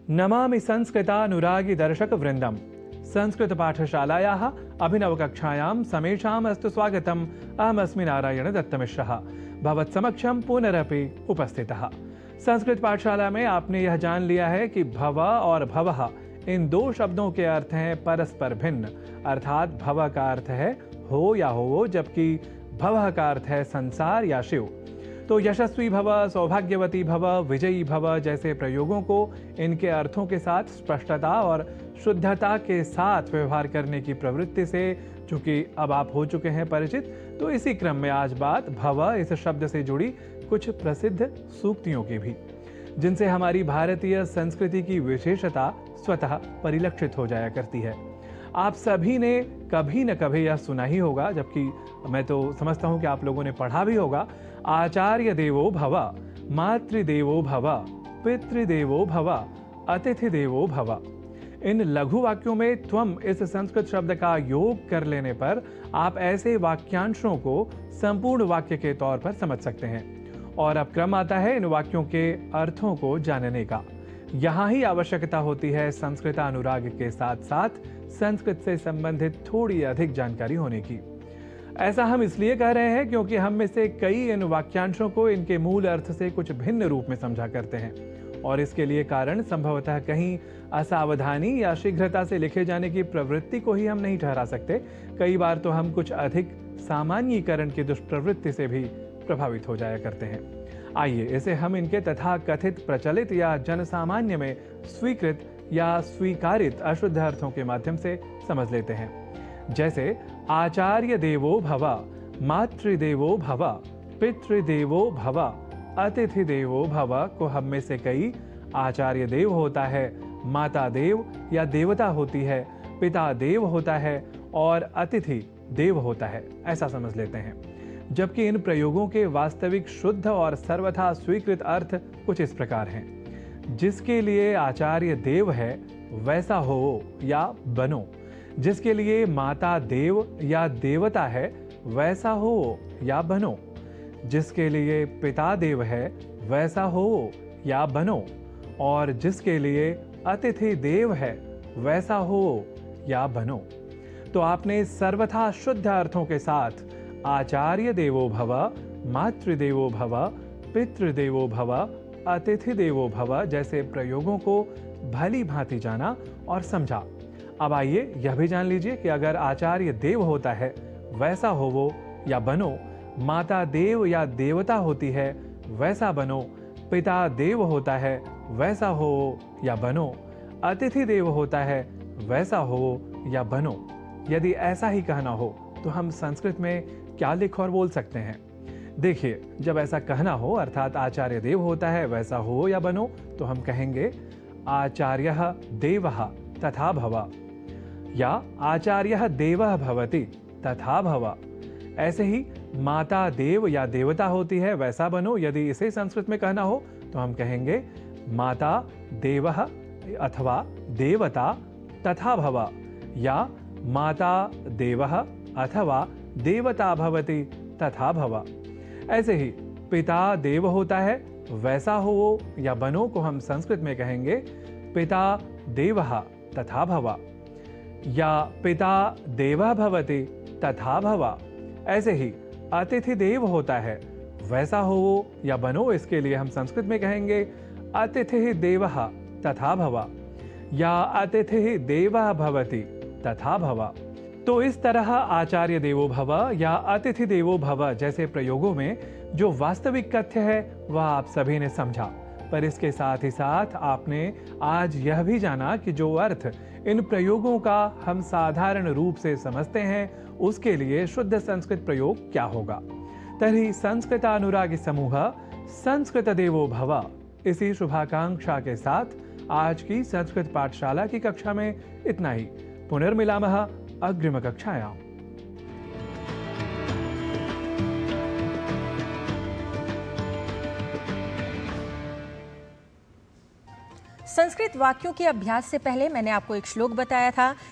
नमामि संस्कृतानुरागी दर्शक वृंदम। संस्कृत पाठशालायाः अभिनवकक्षायां समेषाम् अस्तु स्वागतम्। अहमस्मि नारायण दत्तमिश्रः भवत्समक्षं पुनरपि उपस्थितः। संस्कृत पाठशाला में आपने यह जान लिया है कि भव और भवः इन दो शब्दों के अर्थ हैं परस्पर भिन्न। अर्थात भव का अर्थ है हो या हो, जबकि भवः का अर्थ है संसार या शिव। तो यशस्वी भव, सौभाग्यवती भव, विजयी भव जैसे प्रयोगों को इनके अर्थों के साथ स्पष्टता और शुद्धता के साथ व्यवहार करने की प्रवृत्ति से चूंकि अब आप हो चुके हैं परिचित, तो इसी क्रम में आज बात भव इस शब्द से जुड़ी कुछ प्रसिद्ध सूक्तियों की भी, जिनसे हमारी भारतीय संस्कृति की विशेषता स्वतः परिलक्षित हो जाया करती है। आप सभी ने कभी न कभी यह सुना ही होगा, जबकि मैं तो समझता हूं कि आप लोगों ने पढ़ा भी होगा। आचार्य देवो भव, मातृदेवो भव, पितृदेवो भव, अतिथि देवो भव। इन लघु वाक्यों में त्वम इस संस्कृत शब्द का योग कर लेने पर आप ऐसे वाक्यांशों को संपूर्ण वाक्य के तौर पर समझ सकते हैं। और अब क्रम आता है इन वाक्यों के अर्थों को जानने का। यहाँ ही आवश्यकता होती है संस्कृत अनुराग के साथ साथ संस्कृत से संबंधित थोड़ी अधिक जानकारी होने की। ऐसा हम इसलिए कह रहे हैं क्योंकि हम में से कई इन वाक्यांशों को इनके मूल अर्थ से कुछ भिन्न रूप में समझा करते हैं, और इसके लिए कारण संभवतः कहीं असावधानी या शीघ्रता से लिखे जाने की प्रवृत्ति को ही हम नहीं ठहरा सकते। कई बार तो हम कुछ अधिक सामान्यीकरण की दुष्प्रवृत्ति से भी प्रभावित हो जाया करते हैं। आइए इसे हम इनके तथाकथित प्रचलित या जनसामान्य में स्वीकृत या स्वीकारित अशुद्ध अर्थों के माध्यम से समझ लेते हैं। जैसे आचार्य देवो भव, मातृदेवो भव, पितृदेवो भव, अतिथि देवो भव को हम में से कई आचार्य देव होता है, माता देव या देवता होती है, पिता देव होता है और अतिथि देव होता है, ऐसा समझ लेते हैं। जबकि इन प्रयोगों के वास्तविक शुद्ध और सर्वथा स्वीकृत अर्थ कुछ इस प्रकार हैं। जिसके लिए आचार्य देव है वैसा हो या बनो, जिसके लिए माता देव या देवता है वैसा हो या बनो, जिसके लिए पिता देव है वैसा हो या बनो, और जिसके लिए अतिथि देव है वैसा हो या बनो। तो आपने सर्वथा शुद्ध अर्थों के साथ आचार्य देवो भव, मातृदेवो भव, पितृदेवो भव, अतिथि देवो भव जैसे प्रयोगों को भली भांति जाना और समझा। अब आइए यह भी जान लीजिए कि अगर आचार्य देव होता है वैसा होवो या बनो, माता देव या देवता होती है वैसा बनो, पिता देव होता है वैसा हो या बनो, अतिथि देव होता है वैसा हो या बनो। यदि ऐसा ही कहना हो तो हम संस्कृत में क्या लिख और बोल सकते हैं? देखिए, जब ऐसा कहना हो अर्थात आचार्य देव होता है वैसा हो या बनो, तो हम कहेंगे आचार्यः देवः तथा भव, या आचार्यः देवः भवति तथा भव। ऐसे ही माता देव या देवता होती है वैसा बनो, यदि इसे संस्कृत में कहना हो तो हम कहेंगे माता देवः अथवा देवता तथा भव, या माता देवः अथवा देवता भवति तथा भव। ऐसे ही पिता देव होता है वैसा हो या बनो को हम संस्कृत में कहेंगे पिता देवः तथा भव, या पिता देवः भवति तथा भव। ऐसे ही अतिथि देव होता है वैसा हो या बनो, इसके लिए हम संस्कृत में कहेंगे अतिथि देवः तथा भव, या अतिथि देवः भवति तथा भव। तो इस तरह आचार्य देवो भव या अतिथि देवो भव जैसे प्रयोगों में जो वास्तविक कथ्य है वह आप सभी ने समझा, पर इसके साथ ही साथ आपने आज यह भी जाना कि जो अर्थ इन प्रयोगों का हम साधारण रूप से समझते हैं उसके लिए शुद्ध संस्कृत प्रयोग क्या होगा। तर्हि संस्कृतानुरागी समूह संस्कृत देवो भव, इसी शुभाकांक्षा के साथ आज की संस्कृत पाठशाला की कक्षा में इतना ही। पुनर्मिलामः अग्रिम कक्षायां। संस्कृत वाक्यों के अभ्यास से पहले मैंने आपको एक श्लोक बताया था।